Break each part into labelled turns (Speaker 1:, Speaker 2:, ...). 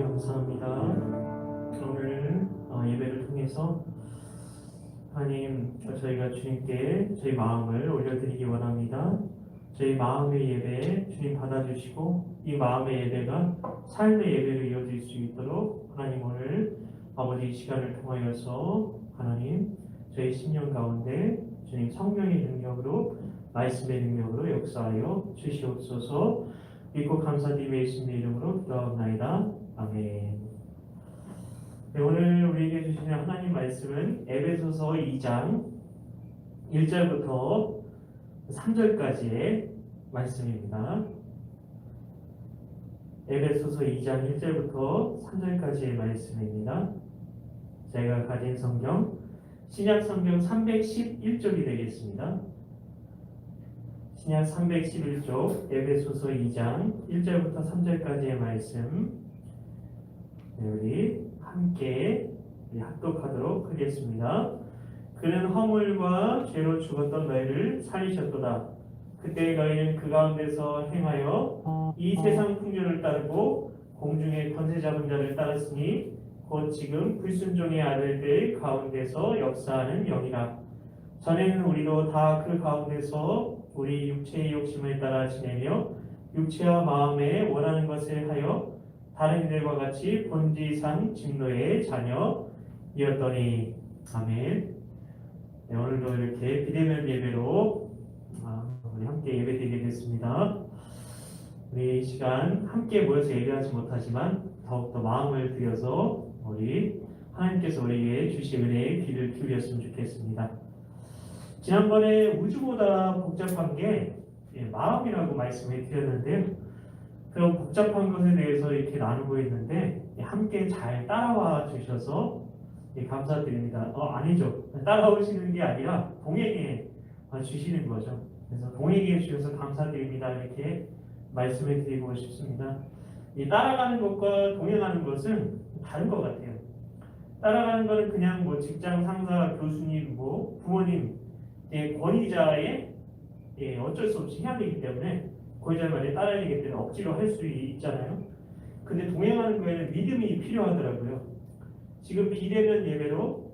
Speaker 1: 감사합니다. 오늘 예배를 통해서 하나님, 저희가 주님께 저희 마음을 올려드리기 원합니다. 저희 마음의 예배 주님 받아주시고 이 마음의 예배가 삶의 예배로 이어질 수 있도록 하나님 오늘 아버지 이 시간을 통하여서 하나님 저희 심령 가운데 주님 성령의 능력으로 말씀의 능력으로 역사하여 주시옵소서. 믿고 감사드리며 예수님의 이름으로 기도하옵나이다. 아멘. 네, 오늘 우리에게 주시는 하나님 말씀은 에베소서 2장 1절부터 3절까지의 말씀입니다. 에베소서 2장 1절부터 3절까지의 말씀입니다. 제가 가진 성경 신약 성경 311쪽이 되겠습니다. 신약 311쪽 에베소서 2장 1절부터 3절까지의 말씀 우리 함께 합독하도록 하겠습니다. 그는 허물과 죄로 죽었던 너희를 살리셨도다. 그때 너희는 그 가운데서 행하여 이 세상 풍조를 따르고 공중의 권세 잡은 자를 따랐으니 곧 지금 불순종의 아들들 가운데서 역사하는 영이라. 전에는 우리도 다 그 가운데서 우리 육체의 욕심을 따라 지내며 육체와 마음에 원하는 것을 하여 다른 이들과 같이 본지상 진노의 자녀이었더니. 아멘. 네, 오늘도 이렇게 비대면 예배로 우리 함께 예배드리게 됐습니다. 우리 이 시간 함께 모여서 예배하지 못하지만 더욱더 마음을 들여서 우리 하나님께서 우리에게 주신 은혜의 귀를 기울였으면 좋겠습니다. 지난번에 우주보다 복잡한 게 마음이라고 말씀을 드렸는데요. 그런 복잡한 것에 대해서 이렇게 나누고 있는데 함께 잘 따라와 주셔서 감사드립니다. 아니죠. 따라오시는 게 아니라 동행해 주시는 거죠. 그래서 동행해 주셔서 감사드립니다. 이렇게 말씀을 드리고 싶습니다. 이 따라가는 것과 동행하는 것은 다른 것 같아요. 따라가는 것은 그냥 뭐 직장 상사, 교수님, 뭐 부모님, 권위자의 어쩔 수 없이 해야 되기 때문에 권위자의 말에 따라야 되기 때문에 억지로 할 수 있잖아요. 근데 동행하는 거에는 믿음이 필요하더라고요. 지금 비대면 예배로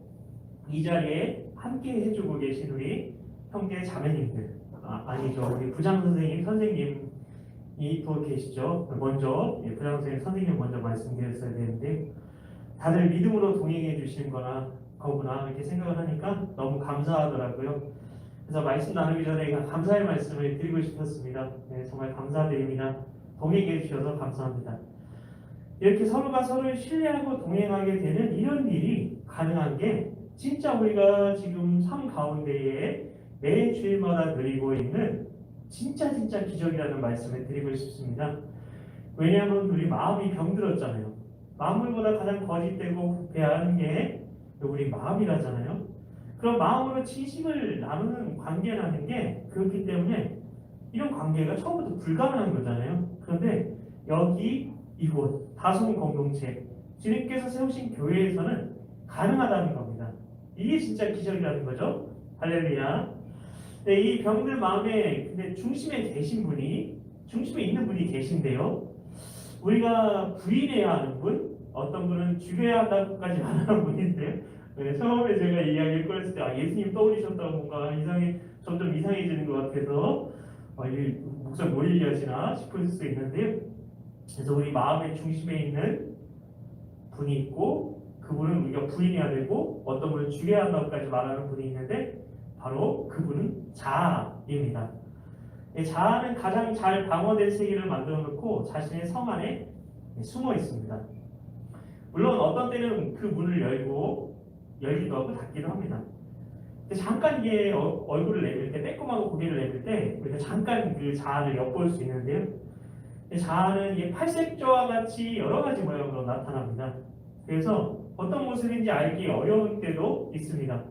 Speaker 1: 이 자리에 함께 해주고 계신 우리 형제 자매님들, 아니죠, 우리 부장 선생님이 또 계시죠. 먼저 부장 선생님 먼저 말씀드렸어야 되는데 다들 믿음으로 동행해 주시는 거구나 이렇게 생각을 하니까 너무 감사하더라고요. 그래서 말씀 나누기 전에 감사의 말씀을 드리고 싶었습니다. 네, 정말 감사드립니다. 동행해 주셔서 감사합니다. 이렇게 서로가 서로를 신뢰하고 동행하게 되는 이런 일이 가능한 게 진짜 우리가 지금 삶 가운데에 매 주일마다 누리고 있는 진짜 기적이라는 말씀을 드리고 싶습니다. 왜냐하면 우리 마음이 병들었잖아요. 만물보다 가장 거짓되고 부패한 게 우리 마음이라잖아요. 그럼 마음으로 진심을 나누는 관계라는 게 그렇기 때문에 이런 관계가 처음부터 불가능한 거잖아요. 그런데 여기 이곳 다솜 공동체 주님께서 세우신 교회에서는 가능하다는 겁니다. 이게 진짜 기적이라는 거죠. 할렐루야. 네, 이 병든 마음의 근데 중심에 있는 분이 계신데요. 우리가 부인해야 하는 분, 어떤 분은 죽여야 한다고까지 말하는 분인데요. 네, 처음에 제가 이야기를 꺼냈을 때 예수님 떠올리셨다고 뭔가 점점 이상해지는 것 같아서 이 목사 뭘 얘기하시나 싶을 수 있는데요. 그래서 우리 마음의 중심에 있는 분이 있고 그분은 우리가 부인해야 되고 어떤 분은 죽여야 한다고까지 말하는 분이 있는데 바로 그분은 자아입니다. 자아는 가장 잘 방어된 세계를 만들어 놓고 자신의 성 안에 숨어 있습니다. 물론 어떤 때는 그 문을 열기도 하고 닫기도 합니다. 잠깐 이게 얼굴을 내밀 때, 빼꼼하고 고개를 내밀 때 우리가 잠깐 그 자아를 엿볼 수 있는데요. 자아는 이게 팔색조와 같이 여러 가지 모양으로 나타납니다. 그래서 어떤 모습인지 알기 어려운 때도 있습니다.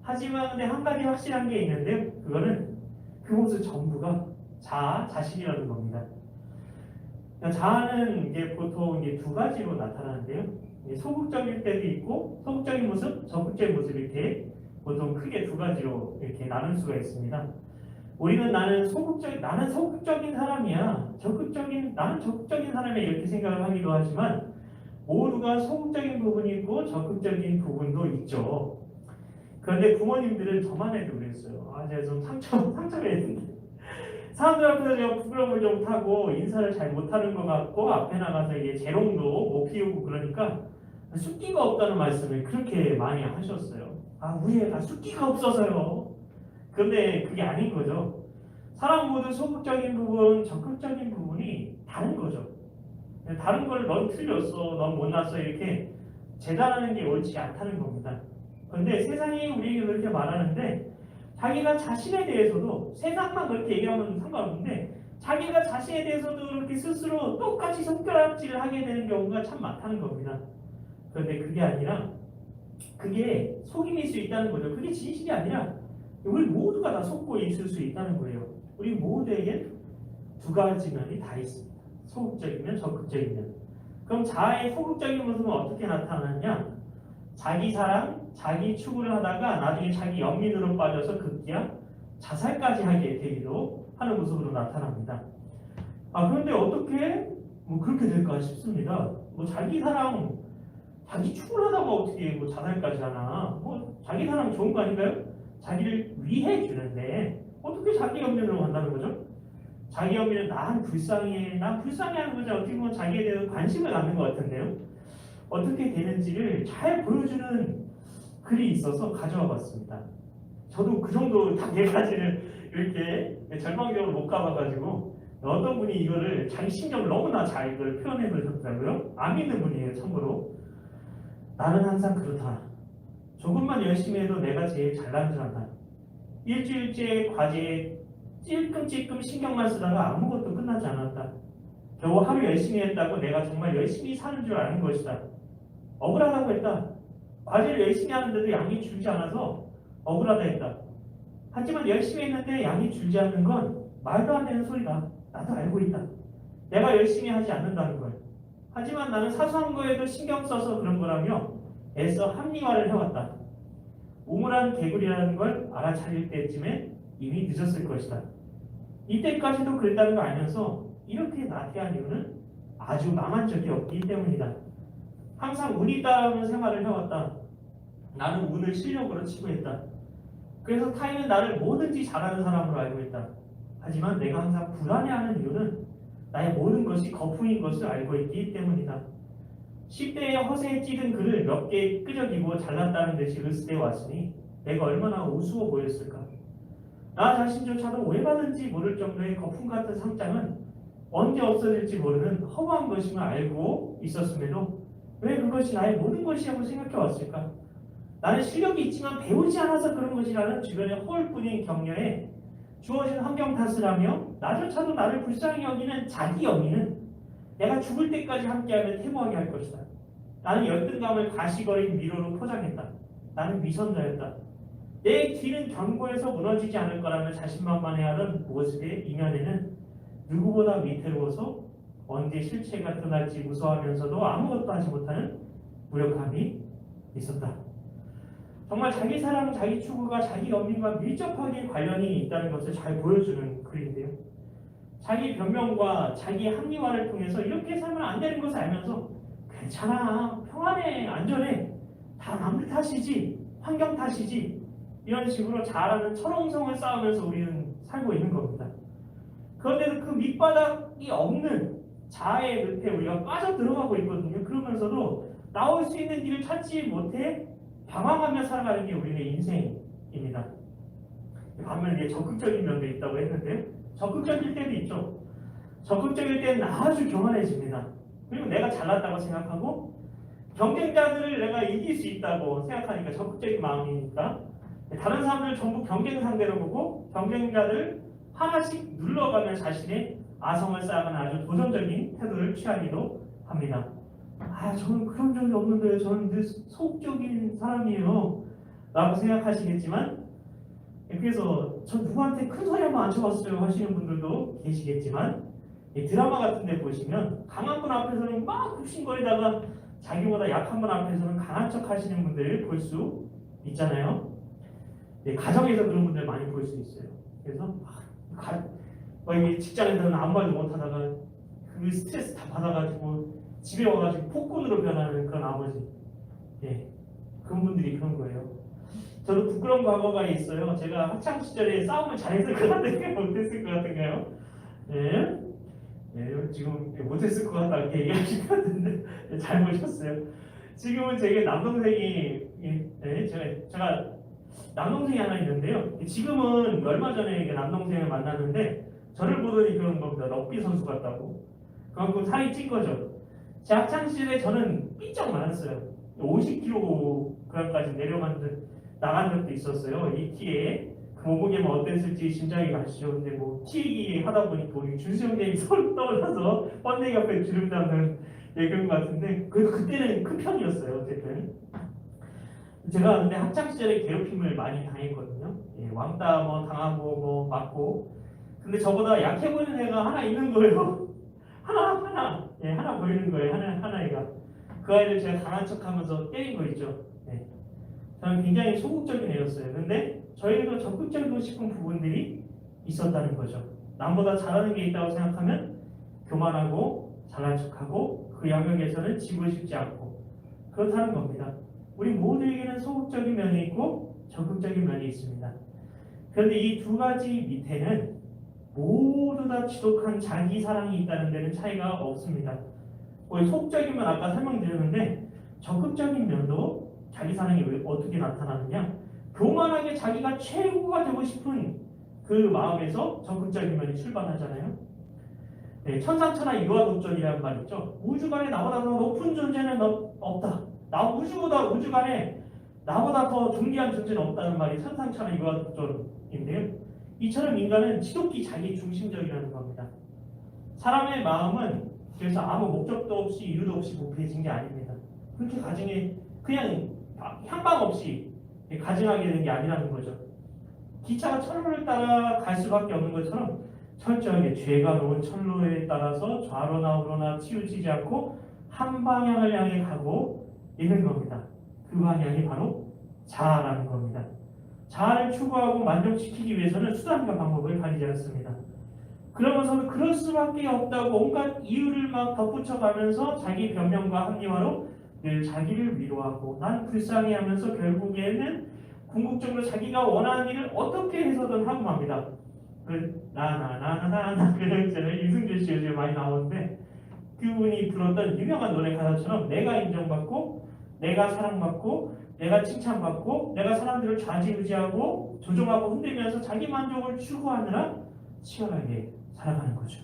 Speaker 1: 하지만 근데 한 가지 확실한 게 있는데요. 그거는 그 모습 전부가 자신이라는 겁니다. 자아는 이게 보통 두 가지로 나타나는데요. 소극적일 때도 있고 소극적인 모습, 적극적인 모습 이렇게 보통 크게 두 가지로 이렇게 나눌 수가 있습니다. 우리는 나는 소극적인 사람이야. 나는 적극적인 사람이야 이렇게 생각을 하기도 하지만 모두가 소극적인 부분이 있고 적극적인 부분도 있죠. 그런데 부모님들은 저만 해도 그랬어요. 제가 좀 상처가 있는데 사람들 앞에서 제가 부끄러움을 좀 타고 인사를 잘 못하는 것 같고 앞에 나가서 이게 재롱도 못 피우고 그러니까 숫기가 없다는 말씀을 그렇게 많이 하셨어요. 우리 애가 숫기가 없어서요. 그런데 그게 아닌 거죠. 사람 모두 소극적인 부분, 적극적인 부분이 다른 거죠. 다른 걸 넌 틀렸어, 넌 못났어 이렇게 재단하는 게 옳지 않다는 겁니다. 그런데 세상이 우리에게 그렇게 말하는데 자기가 자신에 대해서도 세상만 그렇게 얘기하면 상관없는데 자기가 자신에 대해서도 그렇게 스스로 똑같이 손가락질을 하게 되는 경우가 참 많다는 겁니다. 그런데 그게 아니라 그게 속임일 수 있다는 거죠. 그게 진실이 아니라 우리 모두가 다 속고 있을 수 있다는 거예요. 우리 모두에게 두 가지 면이 다 있습니다. 소극적이면 적극적이면. 그럼 자아의 소극적인 모습은 어떻게 나타나냐? 자기 사랑, 자기 추구를 하다가 나중에 자기 연민으로 빠져서 급기야 자살까지 하게 되기도 하는 모습으로 나타납니다. 그런데 어떻게 그렇게 될까 싶습니다. 자기 사랑, 자기 추구를 하다가 어떻게 자살까지 하나? 자기 사랑 좋은 거 아닌가요? 자기를 위해 주는데 어떻게 자기 연민으로 간다는 거죠? 자기 연민은 난 불쌍해, 난 불쌍해 하는 거죠. 어떻게 보면 자기에 대해서 관심을 갖는 것 같은데요. 어떻게 되는지를 잘 보여주는 글이 있어서 가져와 봤습니다. 저도 그 정도 단계까지는 이렇게 절망적으로 못 가봐가지고 어떤 분이 이거를 자기 심정을 너무나 잘 이걸 표현해 놓으셨더라고요. 안 믿는 분이에요, 참고로. 나는 항상 그렇다. 조금만 열심히 해도 내가 제일 잘난 줄 안다. 일주일째 과제에 찔끔찔끔 신경만 쓰다가 아무것도 끝나지 않았다. 겨우 하루 열심히 했다고 내가 정말 열심히 사는 줄 아는 것이다. 억울하다고 했다. 과제를 열심히 하는데도 양이 줄지 않아서 억울하다 했다. 하지만 열심히 했는데 양이 줄지 않는 건 말도 안 되는 소리다. 나도 알고 있다. 내가 열심히 하지 않는다는 걸. 하지만 나는 사소한 거에도 신경 써서 그런 거라며 애써 합리화를 해왔다. 우물한 개구리라는 걸 알아차릴 때쯤에 이미 늦었을 것이다. 이때까지도 그랬다는 걸 알면서 이렇게 나태한 이유는 아주 망한 적이 없기 때문이다. 항상 운이 따르는 생활을 해왔다. 나는 운을 실력으로 치부했다. 그래서 타인은 나를 뭐든지 잘하는 사람으로 알고 있다. 하지만 내가 항상 불안해하는 이유는 나의 모든 것이 거품인 것을 알고 있기 때문이다. 10대에 허세에 찌든 글을 몇 개 끄적이고 잘났다는 듯이 으스대 왔으니 내가 얼마나 우스워 보였을까. 나 자신조차도 왜 받은지 모를 정도의 거품 같은 상장은 언제 없어질지 모르는 허무한 것임을 알고 있었음에도 왜 그것이 나의 모든 것이라고 생각해 왔을까? 나는 실력이 있지만 배우지 않아서 그런 것이라는 주변의 허울뿐인 격려에 주어진 환경 탓을 하며 나조차도 나를 불쌍히 여기는 자기 연민은 내가 죽을 때까지 함께하며 태모하게 할 것이다. 나는 열등감을 가시거린 미로로 포장했다. 나는 위선자였다. 내 길은 견고해서 무너지지 않을 거라며 자신만만해하던 모습의 이면에는 누구보다 위태로워서 언제 실체가 드러날지 무서워하면서도 아무것도 하지 못하는 무력함이 있었다. 정말 자기 사랑, 자기 추구가 자기 연민과 밀접하게 관련이 있다는 것을 잘 보여주는 글인데요. 자기 변명과 자기 합리화를 통해서 이렇게 살면 안 되는 것을 알면서 괜찮아, 평안해, 안전해, 다 남들 탓이지, 환경 탓이지 이런 식으로 잘하는 철옹성을 쌓으면서 우리는 살고 있는 겁니다. 그런데도 그 밑바닥이 없는 자아의 늪에 우리가 빠져들어가고 있거든요. 그러면서도 나올 수 있는 길을 찾지 못해 방황하며 살아가는 게 우리의 인생입니다. 반면에 이게 적극적인 면도 있다고 했는데 적극적일 때도 있죠. 적극적일 때는 아주 교만해집니다. 그리고 내가 잘났다고 생각하고 경쟁자들을 내가 이길 수 있다고 생각하니까 적극적인 마음이니까 다른 사람들을 전부 경쟁 상대로 보고 경쟁자들을 하나씩 눌러가며 자신의 아성을 쌓아가는 아주 도전적인 태도를 취하기도 합니다. 저는 그런 적이 없는데 저는 늘 소극적인 사람이에요 라고 생각하시겠지만 그래서 전 누구한테 큰 소리 한번 안 쳐봤어요 하시는 분들도 계시겠지만 드라마 같은 데 보시면 강한 분 앞에서는 막 굽신거리다가 자기보다 약한 분 앞에서는 강한 척 하시는 분들을 볼 수 있잖아요. 가정에서 그런 분들 많이 볼 수 있어요. 그래서 직장에서는 아무 말도 못하다가 그 스트레스 다 받아가지고 집에 와가지고 폭군으로 변하는 그런 아버지. 예, 그런 분들이 그런 거예요. 저도 부끄러운 과거가 있어요. 제가 학창 시절에 싸움을 잘했을 것 같은가요? 못했을 것 같은가요? 예, 예, 지금 못했을 것 같다 이렇게 얘기하실 것 같은데 잘 보셨어요. 지금은 제게 남동생이 예, 제가 남동생이 하나 있는데요. 지금은 얼마 전에 남동생을 만났는데 저를 보더니 그런 겁니다. 럭비 선수 같다고. 그만큼 살이 찐 거죠. 제 학창 시절에 저는 삐쩍 많았어요. 50kg까지 나간 적도 있었어요. 이 키에 그 몸무게만 어땠을지 심장이 가시죠. 근데 뭐 키 하다 보니까 우리 준수 형님이 서울 떠올라서 번데기 앞에 주름 잡는 그런 것 같은데 그래도 그때는 큰 편이었어요. 어쨌든 제가 근데 학창 시절에 괴롭힘을 많이 당했거든요. 예, 왕따 뭐 당하고 뭐 맞고 근데 저보다 약해 보이는 애가 하나 있는 거예요. 하나 보이는 거예요. 하나 애가 그 아이를 제가 강한 척하면서 때린 거 있죠. 예. 저는 굉장히 소극적인 애였어요. 근데 저희도 적극적이고 싶은 부분들이 있었다는 거죠. 남보다 잘하는 게 있다고 생각하면 교만하고 잘난 척하고 그 영역에서는 지고 싶지 않고 그렇다는 겁니다. 우리 모두에게는 소극적인 면이 있고 적극적인 면이 있습니다. 그런데 이 두 가지 밑에는 모두 다 지독한 자기 사랑이 있다는 데는 차이가 없습니다. 소극적인 면 아까 설명드렸는데 적극적인 면도 자기 사랑이 어떻게 나타나느냐? 교만하게 자기가 최고가 되고 싶은 그 마음에서 적극적인 면이 출발하잖아요. 네, 천상천하 유아독존이라는 말 있죠. 우주간에 나보다 더 높은 존재는 없다. 우주간에 나보다 더 존귀한 존재는 없다는 말이 천상천하 유아독존인데요. 이처럼 인간은 지독히 자기 중심적이라는 겁니다. 사람의 마음은 그래서 아무 목적도 없이 이유도 없이 목표해진 게 아닙니다. 그렇게 가정에 그냥 향방 없이 가증하게 된 게 아니라는 거죠. 기차가 철로를 따라 갈 수밖에 없는 것처럼 철저하게 죄가 놓은 철로에 따라서 좌로나 우로나 치우치지 않고 한 방향을 향해 가고 있는 겁니다. 그 방향이 바로 자아라는 겁니다. 자아를 추구하고 만족시키기 위해서는 수단과 방법을 가리지 않습니다. 그러면서 그럴 수밖에 없다고 온갖 이유를 막 덧붙여가면서 자기 변명과 합리화로 늘 자기를 위로하고 난 불쌍해하면서 결국에는 궁극적으로 자기가 원하는 일을 어떻게 해서든 하고 맙니다. 나나나나나나 그런 있잖아요. 이승준 씨 요즘 많이 나오는데 그분이 불렀던 유명한 노래 가사처럼 내가 인정받고 내가 사랑받고 내가 칭찬받고 내가 사람들을 좌지우지하고 조종하고 흔들면서 자기 만족을 추구하느라 치열하게 살아가는 거죠.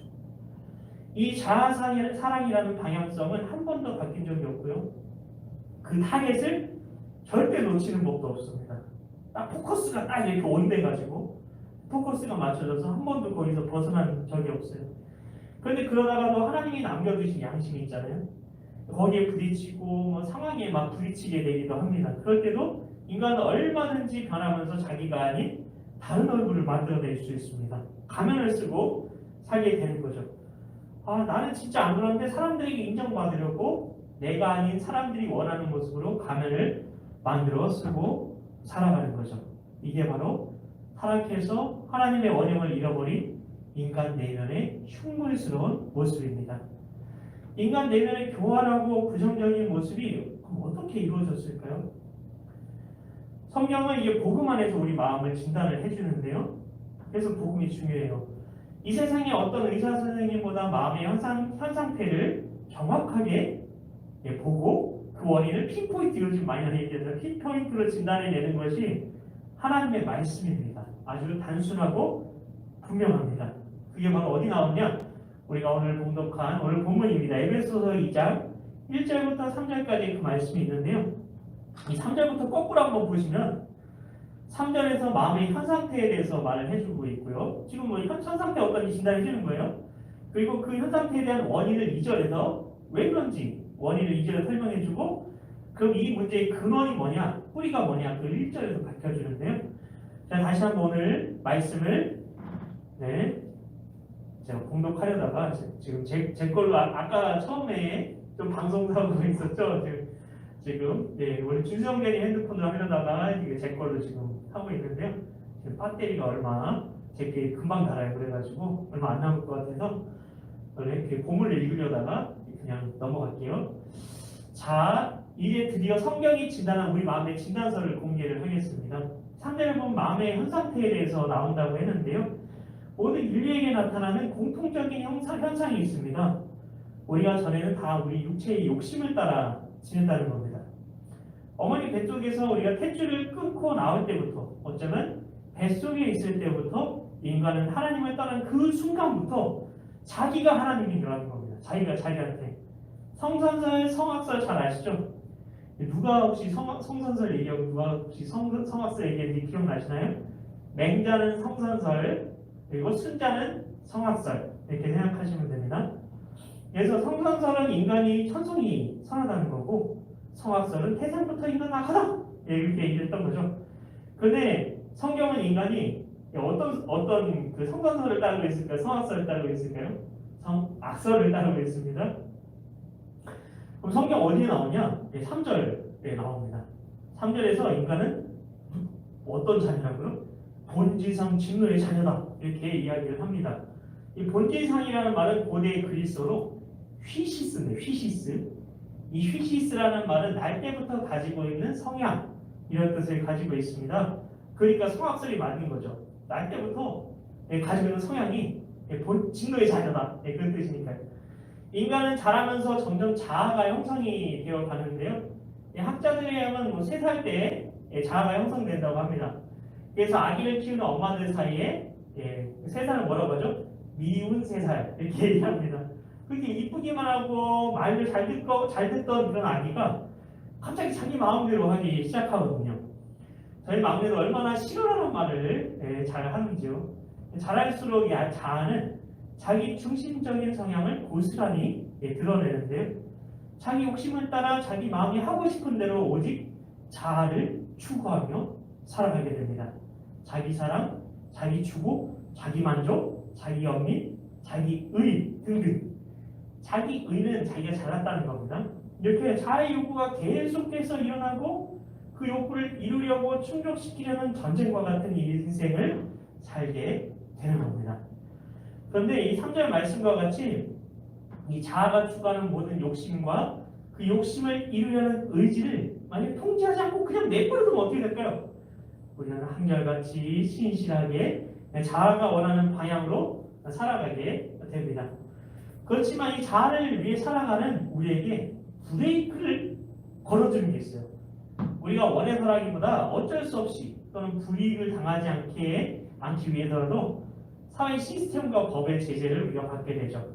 Speaker 1: 이 자아사랑이라는 방향성은 한 번도 바뀐 적이 없고요. 그 타겟을 절대 놓치는 법도 없습니다. 딱 포커스가 딱 이렇게 온돼가지고 포커스가 맞춰져서 한 번도 거기서 벗어난 적이 없어요. 그런데 그러다가도 하나님이 남겨두신 양심이 있잖아요. 거기에 부딪히고 상황에 막 부딪히게 되기도 합니다. 그럴 때도 인간은 얼마든지 변하면서 자기가 아닌 다른 얼굴을 만들어낼 수 있습니다. 가면을 쓰고 살게 되는 거죠. 나는 진짜 안 그러는데 사람들에게 인정받으려고 내가 아닌 사람들이 원하는 모습으로 가면을 만들어 쓰고 살아가는 거죠. 이게 바로 타락해서 하나님의 원형을 잃어버린 인간 내면의 흉물스러운 모습입니다. 인간 내면의 교활하고 부정적인 모습이 그럼 어떻게 이루어졌을까요? 성경은 이게 복음 안에서 우리 마음을 진단을 해주는데요. 그래서 복음이 중요해요. 이 세상의 어떤 의사 선생님보다 마음의 현 상태를 정확하게 보고 그 원인을 핀포인트, 요즘 많이 얘기해서 핀포인트로 진단해내는 것이 하나님의 말씀입니다. 아주 단순하고 분명합니다. 그게 바로 어디 나오냐? 우리가 오늘 봉독한 오늘 본문입니다. 에베소서 2장 1절부터 3절까지 그 말씀이 있는데요. 이 3절부터 거꾸로 한번 보시면 3절에서 마음의 현 상태에 대해서 말을 해주고 있고요. 지금 현 상태 어떤지 진단해 주는 거예요. 그리고 그 현 상태에 대한 원인을 2절에서 왜 그런지 원인을 2절에 설명해 주고 그럼 이 문제의 근원이 뭐냐, 뿌리가 뭐냐 그 1절에서 밝혀주는데요. 자, 다시 한번 오늘 말씀을 제가 공독하려다가 지금 제 걸로 아까 처음에 좀 방송사고가 있었죠. 지금 원래 준수형제님 핸드폰으로 하려다가 이게 제 걸로 지금 하고 있는데요. 지금 배터리가 제게 금방 닳아요. 그래가지고 얼마 안 남을 것 같아서 원래 이렇게 본문을 읽으려다가 이렇게 그냥 넘어갈게요. 자, 이제 드디어 성경이 진단한 우리 마음의 진단서를 공개를 하겠습니다. 3절에 보면 마음의 현 상태에 대해서 나온다고 했는데요. 모든 인류에게 나타나는 공통적인 현상이 있습니다. 우리가 전에는 다 우리 육체의 욕심을 따라 지낸다는 겁니다. 어머니 뱃속에서 우리가 탯줄을 끊고 나올 때부터, 어쩌면 뱃속에 있을 때부터 인간은 하나님을 떠난 그 순간부터 자기가 하나님인 줄 아는 겁니다. 자기가 자기한테. 성선설, 성악설 잘 아시죠? 누가 혹시 성선설 얘기하고 누가 혹시 성악설 얘기했는지 기억나시나요? 맹자는 성선설, 그리고 순자는 성악설, 이렇게 생각하시면 됩니다. 그래서 성선설은 인간이 천성이 선하다는 거고, 성악설은 태생부터 인간은 악하다, 이렇게 얘기했던 거죠. 그런데 성경은 인간이 어떤 그 성선설을 따르고 있을까요? 성악설을 따르고 있을까요? 성악설을 따르고 있습니다. 그럼 성경 어디에 나오냐? 3절에 나옵니다. 3절에서 인간은 어떤 자녀라고요? 본지상 진노의 자녀다, 이렇게 이야기를 합니다. 이 본지상이라는 말은 고대 그리스어로 휘시스인데, 휘시스. 이 휘시스라는 말은 날 때부터 가지고 있는 성향, 이런 뜻을 가지고 있습니다. 그러니까 성악설이 맞는 거죠. 날 때부터 가지고 있는 성향이 진노의 자녀다, 그런 뜻이니까요. 인간은 자라면서 점점 자아가 형성이 되어 가는데요. 학자들에 의하면 3살 때 자아가 형성된다고 합니다. 그래서 아기를 키우는 엄마들 사이에 3살을 뭐라고 하죠? 미운 3살, 이렇게 얘기합니다. 그렇게 이쁘기만 하고 말도 잘 듣던 그런 아기가 갑자기 자기 마음대로 하기 시작하거든요. 저희 막내도 얼마나 싫어하는 말을 잘 하는지요. 자랄수록 자아는 자기 중심적인 성향을 고스란히 드러내는데요. 자기 욕심을 따라 자기 마음이 하고 싶은 대로 오직 자아를 추구하며 살아가게 됩니다. 자기 사랑, 자기 추구, 자기 만족, 자기 영리, 자기 의 등등. 자기 의는 자기가 잘났다는 겁니다. 이렇게 자아의 욕구가 계속해서 일어나고 그 욕구를 이루려고 충족시키려는 전쟁과 같은 인생을 살게 되는 겁니다. 그런데 이 3절 말씀과 같이 이 자아가 추구하는 모든 욕심과 그 욕심을 이루려는 의지를 만약 통제하지 않고 그냥 내버려두면 어떻게 될까요? 우리는 한결같이 신실하게 자아가 원하는 방향으로 살아가게 됩니다. 그렇지만 이 자아를 위해 살아가는 우리에게 브레이크를 걸어주는 게 있어요. 우리가 원해서라기보다 어쩔 수 없이 또는 불이익을 당하지 않기 위해서라도 사회 시스템과 법의 제재를 우리가 받게 되죠.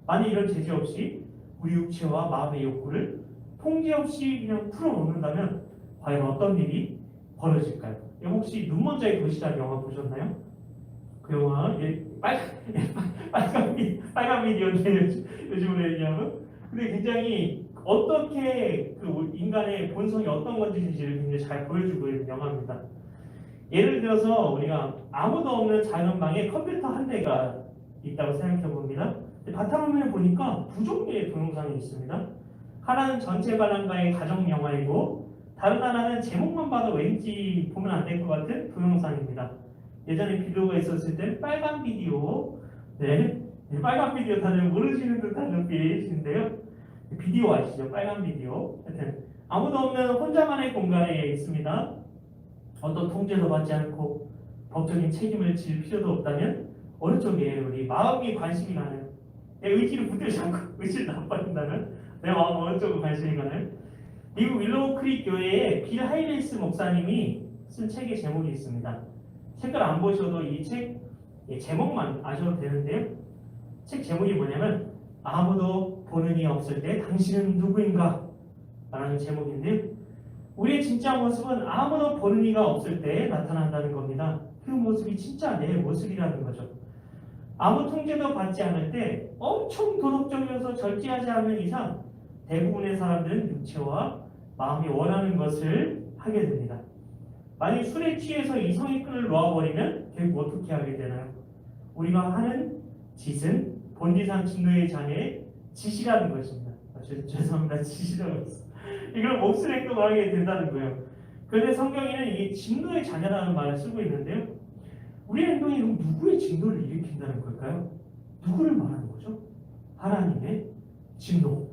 Speaker 1: 만약 이런 제재 없이 우리 육체와 마음의 욕구를 통제 없이 그냥 풀어놓는다면 과연 어떤 일이 벌어질까요? 혹시 눈먼저의 도시라는 영화 보셨나요? 그 영화 빨간 미디어인데 요즘으로 얘기하면, 근데 굉장히 어떻게 그 인간의 본성이 어떤 건지를 굉장히 잘 보여주고 있는 영화입니다. 예를 들어서 우리가 아무도 없는 작은 방에 컴퓨터 한 대가 있다고 생각해 봅니다. 바탕화면에 보니까 두 종류의 동영상이 있습니다. 하나는 전체 관람가의 가정 영화이고, 다른 하나는 제목만 봐도 왠지 보면 안 될 것 같은 동영상입니다. 예전에 비디오가 있었을 때 빨간 비디오, 빨간 비디오 다들 모르시는 듯한 눈빛인데요. 비디오 아시죠? 빨간 비디오. 하여튼 아무도 없는 혼자만의 공간에 있습니다. 어떤 통제도 받지 않고 법적인 책임을 질 필요도 없다면 어느 쪽에 우리 마음이 관심이 가나요? 내 의지를 붙들지 않고 의지를 나빠진다면 내 마음 어느 쪽으로 관심이 가나요? 미국 윌로우 크릭 교회의 빌 하이레이스 목사님이 쓴 책의 제목이 있습니다. 책을 안 보셔도 이 책 제목만 아셔도 되는데요. 책 제목이 뭐냐면 아무도 보는 이 없을 때 당신은 누구인가? 라는 제목인데요. 우리의 진짜 모습은 아무도 보는 이가 없을 때 나타난다는 겁니다. 그 모습이 진짜 내 모습이라는 거죠. 아무 통제도 받지 않을 때 엄청 도덕적이어서 절제하지 않는 이상 대부분의 사람들은 육체와 마음이 원하는 것을 하게 됩니다. 만약 술에 취해서 이성의 끈을 놓아버리면 결국 어떻게 하게 되나요? 우리가 하는 짓은 본지상 진노의 자녀의 짓이라는 것입니다. 죄송합니다. 짓이라고 했어요. 이걸 몹쓸 행동을 하게 된다는 거예요. 그런데 성경에는 이게 진노의 자녀라는 말을 쓰고 있는데요. 우리의 행동이 그럼 누구의 진노를 일으킨다는 걸까요? 누구를 말하는 거죠? 하나님의 진노.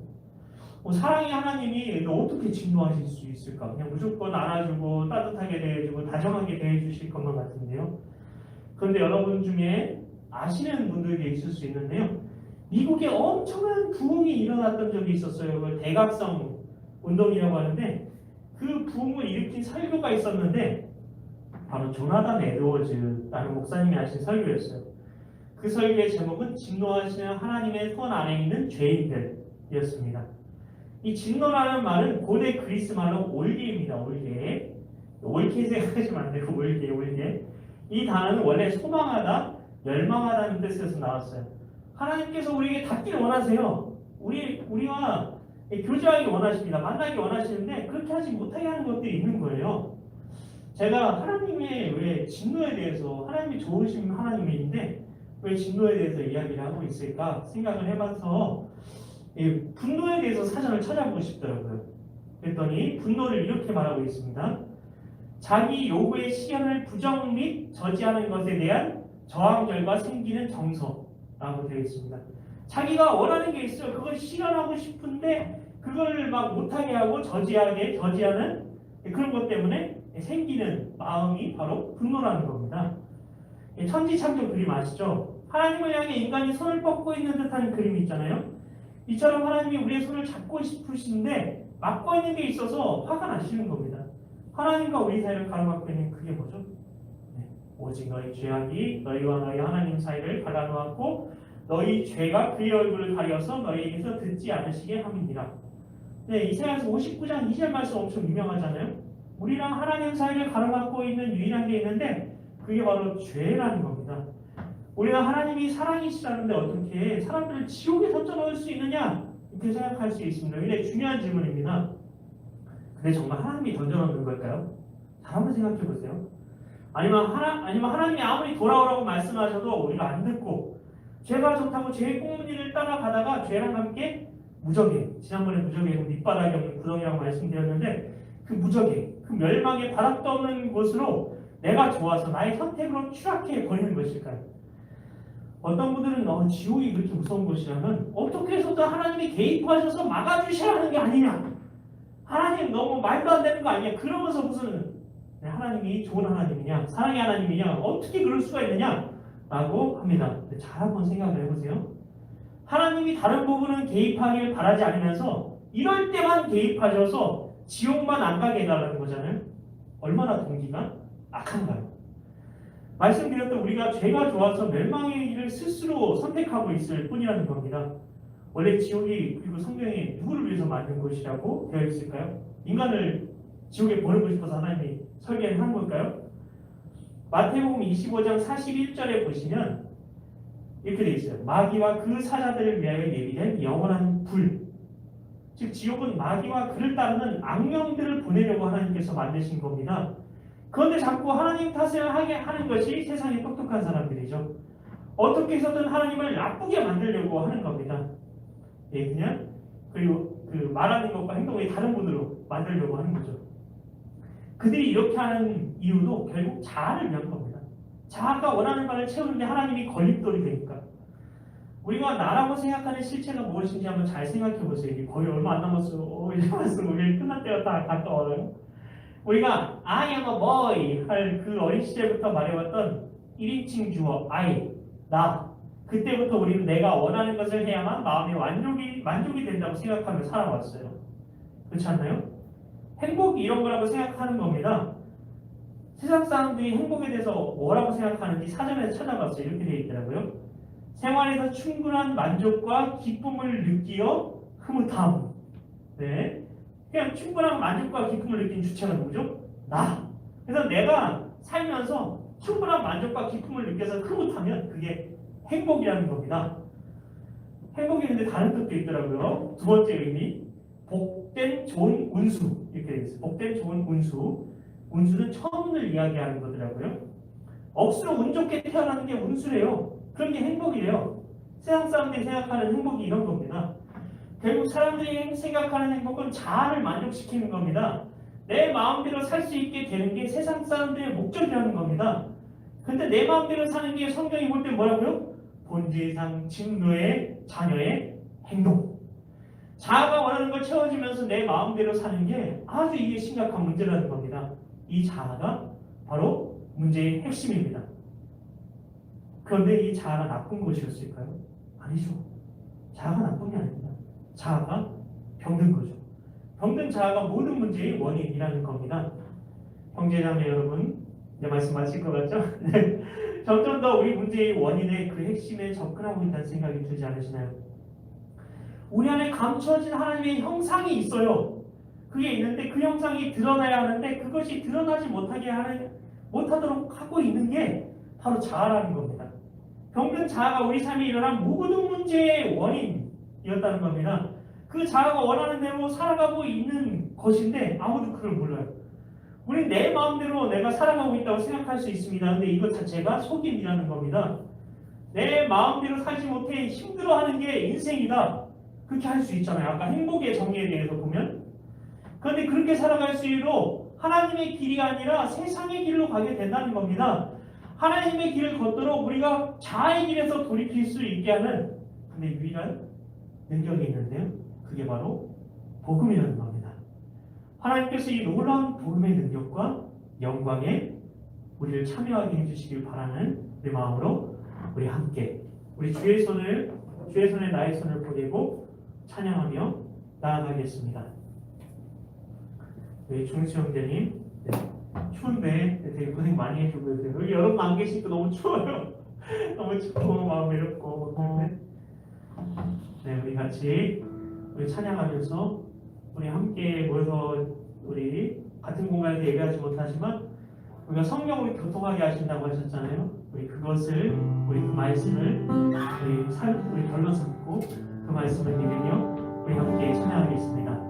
Speaker 1: 사랑의 하나님이 어떻게 진노하실 수 있을까? 그냥 무조건 안아주고 따뜻하게 대해주고 다정하게 대해주실 것만 같은데요. 그런데 여러분 중에 아시는 분들이 있을 수 있는데요. 미국에 엄청난 부흥이 일어났던 적이 있었어요. 그걸 대각성 운동이라고 하는데 그 부흥을 일으킨 설교가 있었는데 바로 조나단 에드워즈라는 목사님이 하신 설교였어요. 그 설교의 제목은 진노하시는 하나님의 손 안에 있는 죄인들이었습니다. 이 진노라는 말은 고대 그리스 말로 올게입니다. 올게. 옳게 생각하시면 안 되고 올게. 이 단어는 원래 소망하다, 멸망하다는 뜻에서 나왔어요. 하나님께서 우리에게 닿기를 원하세요. 우리와 교제하기 원하십니다. 만나기 원하시는데 그렇게 하지 못하게 하는 것들이 있는 거예요. 제가 하나님의 왜 진노에 대해서 하나님이 좋으신 하나님인데 왜 진노에 대해서 이야기를 하고 있을까 생각을 해봐서 분노에 대해서 사전을 찾아보고 싶더라고요. 그랬더니 분노를 이렇게 말하고 있습니다. 자기 요구의 실현을 부정 및 저지하는 것에 대한 저항 결과 생기는 정서라고 되어 있습니다. 자기가 원하는 게 있어요. 그걸 실현하고 싶은데 그걸 막 못하게 하고 저지하는 그런 것 때문에 생기는 마음이 바로 분노라는 겁니다. 천지창조 그림 아시죠? 하나님을 향해 인간이 손을 뻗고 있는 듯한 그림이 있잖아요. 이처럼 하나님이 우리의 손을 잡고 싶으신데 막고 있는 게 있어서 화가 나시는 겁니다. 하나님과 우리 사이를 가로막고 있는 그게 뭐죠? 오직 너희 죄악이 너희와 너희 하나님 사이를 갈라놓았고 너희 죄가 그의 얼굴을 가려서 너희에게서 듣지 않으시게 함이니라. 이사야서 59장 2절 말씀 엄청 유명하잖아요. 우리랑 하나님 사이를 가로막고 있는 유일한 게 있는데 그게 바로 죄라는 겁니다. 우리가 하나님이 사랑이시라는데 어떻게 사람들을 지옥에 던져넣을 수 있느냐 이렇게 생각할 수 있습니다. 근데 중요한 질문입니다. 근데 정말 하나님이 던져넣는 걸까요? 잘 한번 생각해 보세요. 아니면 하나님이 아무리 돌아오라고 말씀하셔도 우리가 안 듣고 죄가 좋다고 죄의 꽁무니를 따라가다가 죄랑 함께 무적에 지난번에 무적에 밑바닥이 없는 구덩이라고 말씀드렸는데 그 무적에 그 멸망의 바닥도 없는 곳으로 내가 좋아서 나의 선택으로 추락해 버리는 것일까요? 어떤 분들은 지옥이 그렇게 무서운 곳이라면 어떻게 해서든 하나님이 개입하셔서 막아주셔야 하는 게 아니냐, 하나님 너무 말도 안 되는 거 아니냐, 그러면서 무슨 하나님이 좋은 하나님이냐, 사랑의 하나님이냐, 어떻게 그럴 수가 있느냐 라고 합니다. 잘 한번 생각을 해보세요. 하나님이 다른 부분은 개입하길 바라지 않으면서 이럴 때만 개입하셔서 지옥만 안 가게 해달라는 거잖아요. 얼마나 동기가 악한가요? 말씀드렸던 우리가 죄가 좋아서 멸망의 길을 스스로 선택하고 있을 뿐이라는 겁니다. 원래 지옥이 그리고 성경에 누구를 위해서 만든 곳이라고 되어 있을까요? 인간을 지옥에 보내고 싶어서 하나님이 설계를 한 걸까요? 마태복음 25장 41절에 보시면 이렇게 되어 있어요. 마귀와 그 사자들을 위하여 예비된 영원한 불. 즉 지옥은 마귀와 그를 따르는 악령들을 보내려고 하나님께서 만드신 겁니다. 그런데 자꾸 하나님 탓을 하게 하는 것이 세상의 똑똑한 사람들이죠. 어떻게 해서든 하나님을 나쁘게 만들려고 하는 겁니다. 그냥 그리고 그 말하는 것과 행동이 다른 분으로 만들려고 하는 거죠. 그들이 이렇게 하는 이유도 결국 자아를 위한 겁니다. 자아가 원하는 바를 채우는데 하나님이 걸림돌이 되니까. 우리가 나라고 생각하는 실체가 무엇인지 한번 잘 생각해 보세요. 거의 얼마 안 남았어요. 이제 말씀 우리 끝날 때가 다 가까워요. 우리가 I am a boy 할 그 어린 시절부터 말해왔던 1인칭 주어 I, 나. 그때부터 우리는 내가 원하는 것을 해야만 마음의 만족이 된다고 생각하며 살아왔어요. 그렇지 않나요? 행복이 이런 거라고 생각하는 겁니다. 세상 사람들이 행복에 대해서 뭐라고 생각하는지 사전에서 찾아봤어요. 이렇게 되어 있더라고요. 생활에서 충분한 만족과 기쁨을 느끼어 흐뭇함. 그냥 충분한 만족과 기쁨을 느낀 주체가 누구죠? 나. 그래서 내가 살면서 충분한 만족과 기쁨을 느껴서 흐뭇하면 그게 행복이라는 겁니다. 행복이 있는데 다른 뜻도 있더라고요. 두 번째 의미, 복된 좋은 운수. 이렇게 되어 있어요. 복된 좋은 운수. 운수는 천운을 이야기하는 거더라고요. 억수로 운 좋게 태어나는 게 운수래요. 그런 게 행복이래요. 세상 사람들이 생각하는 행복이 이런 겁니다. 결국 사람들이 생각하는 행복은 자아를 만족시키는 겁니다. 내 마음대로 살 수 있게 되는 게 세상 사람들의 목적이라는 겁니다. 근데 내 마음대로 사는 게 성경이 볼 때 뭐라고요? 본질상 진노의 자녀의 행동. 자아가 원하는 걸 채워지면서 내 마음대로 사는 게 아주 이게 심각한 문제라는 겁니다. 이 자아가 바로 문제의 핵심입니다. 그런데 이 자아가 나쁜 것이었을까요? 아니죠. 자아가 나쁜 게 아닙니다. 자아가 병든 거죠. 병든 자아가 모든 문제의 원인이라는 겁니다. 형제자매 여러분, 내 말씀 마칠 것 같죠? 네. 점점 더 우리 문제의 원인의 그 핵심에 접근하고 있다는 생각이 들지 않으시나요? 우리 안에 감춰진 하나님의 형상이 있어요. 그게 있는데 그 형상이 드러나야 하는데 그것이 드러나지 못하도록 하고 있는 게 바로 자아라는 겁니다. 병든 자아가 우리 삶에 일어난 모든 문제의 원인이었다는 겁니다. 그 자아가 원하는 대로 살아가고 있는 것인데 아무도 그걸 몰라요. 우린 내 마음대로 내가 살아가고 있다고 생각할 수 있습니다. 근데 이것 자체가 속임이라는 겁니다. 내 마음대로 살지 못해 힘들어하는 게 인생이다. 그렇게 할 수 있잖아요. 아까 행복의 정의에 대해서 보면. 그런데 그렇게 살아갈수록 하나님의 길이 아니라 세상의 길로 가게 된다는 겁니다. 하나님의 길을 걷도록 우리가 자아의 길에서 돌이킬 수 있게 하는 근데 유일한 능력이 있는데요. 그게 바로 복음이라는 겁니다. 하나님께서 이 놀라운 복음의 능력과 영광에 우리를 참여하게 해주시길 바라는 우리 마음으로 우리 함께 우리 주의 손에 나의 손을 보내고 찬양하며 나아가겠습니다. 우리 중수 형제님, 네, 추운데 되게 고생 많이 해주고 계세요. 여기 여러분 안 계시니까 너무 추워요. 너무 춥고 마음 외롭고. 네, 우리 같이 우리 찬양하면서 우리 함께 모여서 우리 같은 공간에서 예배하지 못하지만 우리가 성령으로 교통하게 하신다고 하셨잖아요. 우리 그것을 우리 그 말씀을 우리 별로 삼고 그 말씀을 믿으며 우리 함께 찬양하겠습니다.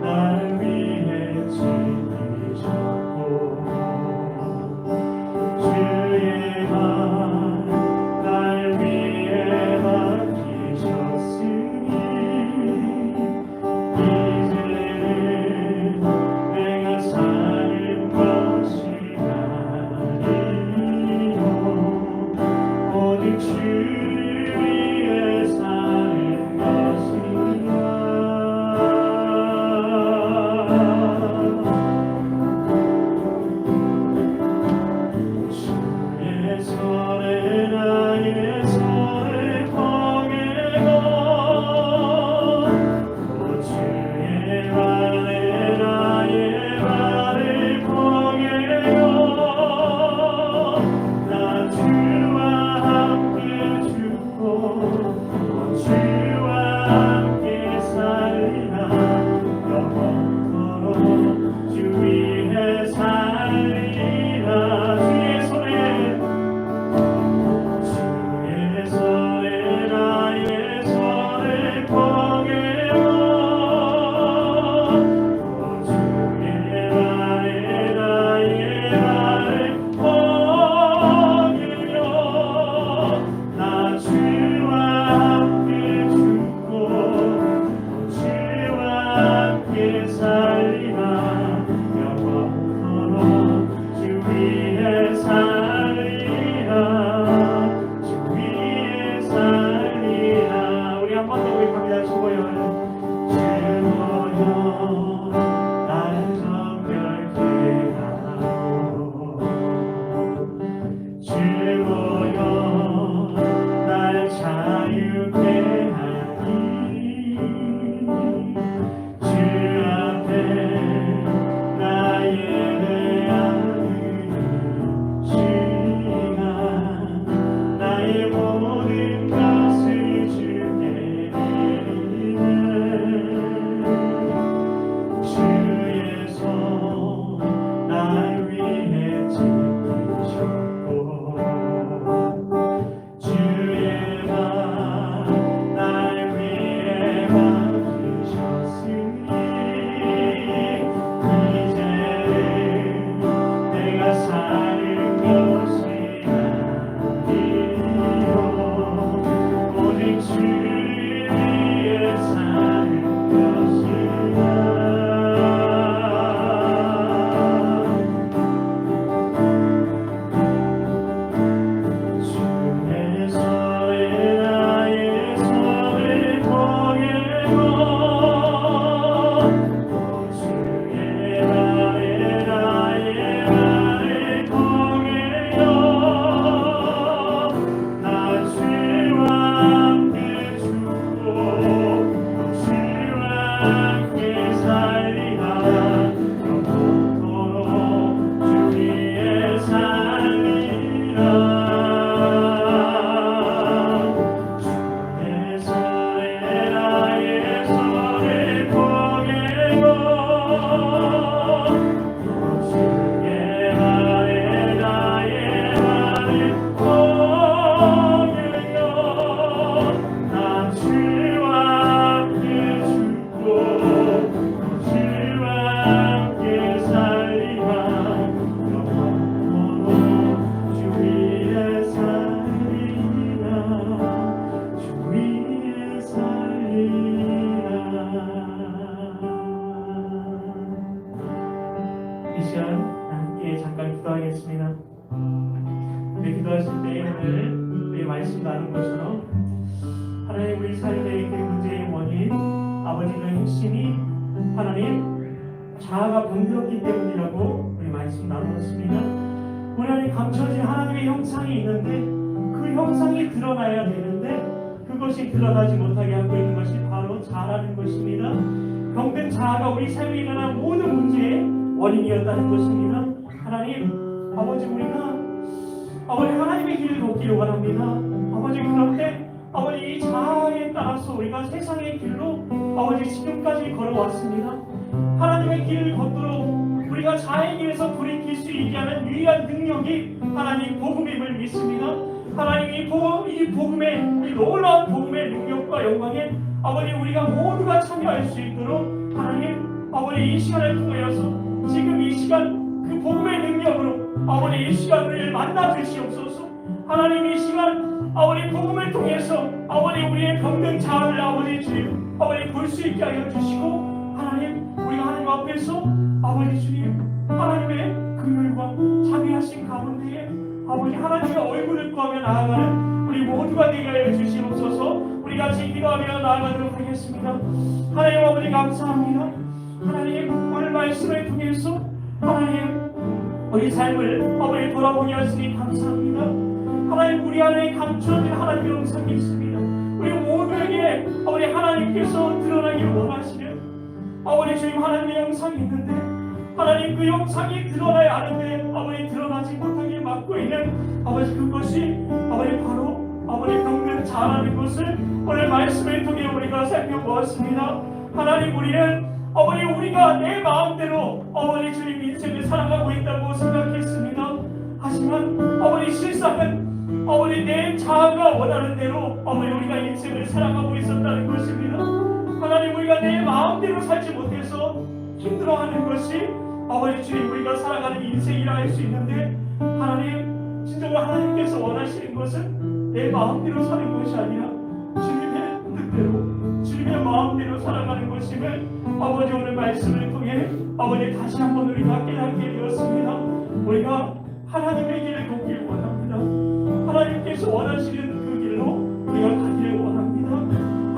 Speaker 1: 날 위해 지키셨고 함께 잠깐 기도하겠습니다. 우리 기도하실 때 오늘 우리 말씀 나눈 것처럼 하나님 우리 삶의 그 문제의 원인 아버지의 핵심이 하나님 자아가 병들었기 때문이라고 우리 말씀 나누었습니다. 우리 안에 감춰진 하나님의 형상이 있는데 그 형상이 드러나야 되는데 그것이 드러나지 못하게 하고 있는 것이 바로 자아라는 것입니다. 병든 자아가 우리 삶에 일어난 모든 문제의 원인이었다는 것입니다. 하나님 아버지 우리가 아버지 하나님의 길을 걷기를 원합니다. 아버지 그런데 아버지 이 자아에 따라서 우리가 세상의 길로 아버지 지금까지 걸어왔습니다. 하나님의 길을 걷도록 우리가 자아의 길에서 돌이킬 수 있게 하는 유일한 능력이 하나님 복음임을 믿습니다. 하나님 이 복음의 이 놀라운 복음의 능력과 영광에 아버지 우리가 모두가 참여할 수 있도록 하나님 아버지 이 시간을 통하여서 지금 이 시간 그 복음의 능력으로 아버지 이 시간을 만나 주시옵소서. 하나님 이 시간 아버지 복음을 통해서 아버지 우리의 병든 자아를 아버지 주님 아버지 볼 수 있게 하여 주시고 하나님 우리가 하나님 앞에서 아버지 주님 하나님의 긍휼과 자비하신 가운데에 아버지 하나님의 얼굴을 구하며 나아가는 우리 모두가 되게 하여 주시옵소서. 우리 같이 기도하며 나아가도록 하겠습니다. 하나님 아버지 감사합니다. 하나님 오늘 말씀을 통해서 하나님 우리 삶을 아버지 돌아보게 하시니 감사합니다. 하나님 우리 안에 감춰진 하나님의 영상이 있습니다. 우리 모두에게 아버지 하나님께서 드러나기를 원하시는 아버지 주님 하나님의 영상이 있는데 하나님 그 영상이 드러나야 하는데 아버지 드러나지 못하게 막고 있는 아버지 그것이 아버지 바로 아버지 병든 자라는 것을 오늘 말씀을 통해 우리가 살펴보았습니다. 하나님 우리는 아버지 우리가 내 마음대로 아버지 주님 인생을 살아가고 있다고 생각했습니다. 하지만 아버지 실상은 아버지 내 자아가 원하는 대로 아버지 우리가 인생을 살아가고 있었다는 것입니다. 하나님 우리가 내 마음대로 살지 못해서 힘들어하는 것이 아버지 주님 우리가 살아가는 인생이라 할 수 있는데 하나님 진정으로 하나님께서 원하시는 것은 내 마음대로 사는 것이 아니라 주님의 뜻대로 주님의 마음대로 살아가는 것임을 아버지 오늘 말씀을 통해 아버지 다시 한번 우리가 깨닫게 되었습니다. 우리가 하나님의 길을 걷길 원합니다. 하나님께서 원하시는 그 길로 우리가 가기를 원합니다.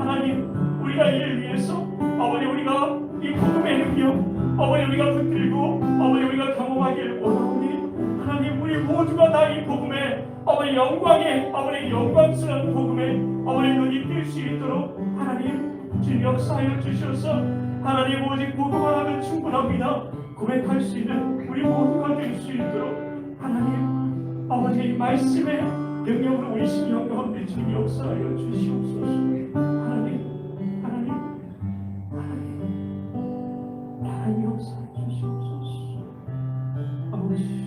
Speaker 1: 하나님 우리가 이를 위해서 아버지 우리가 이 복음의 능력 아버지 우리가 붙들고 아버지 우리가 경험하기를 원하오니 하나님 우리 모두가 다 이 복음의 아버지 영광에 아버지 영광스러운 복음에 아버지 눈이 뜰 수 있도록 하나님 주님 역사하여 주셔서 하나님 오직 복음만 하면 충분합니다. 고백할 수 있는 우리 모두가 될 수 있도록 하나님 아버지 이 말씀의 능력으로 우리 심령 가운데 주님 역사하여 주시옵소서. 하나님 역사해 주시옵소서. 아버지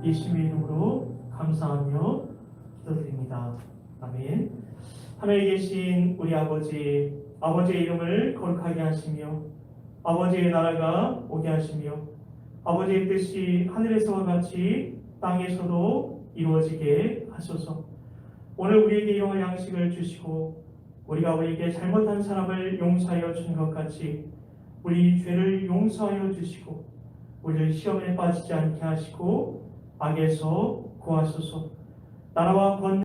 Speaker 1: 예수님의 이름으로 감사하며 기도드립니다. 아멘. 하늘에 계신 우리 아버지, 아버지의 이름을 거룩하게 하시며 아버지의 나라가 오게 하시며 아버지의 뜻이 하늘에서와 같이 땅에서도 이루어지게 하소서. 오늘 우리에게 이러한 양식을 주시고 우리가 우리에게 잘못한 사람을 용서하여 준 것 같이 우리 죄를 용서하여 주시고 우리를 시험에 빠지지 않게 하시고 악에서 구하소서. 나라와 권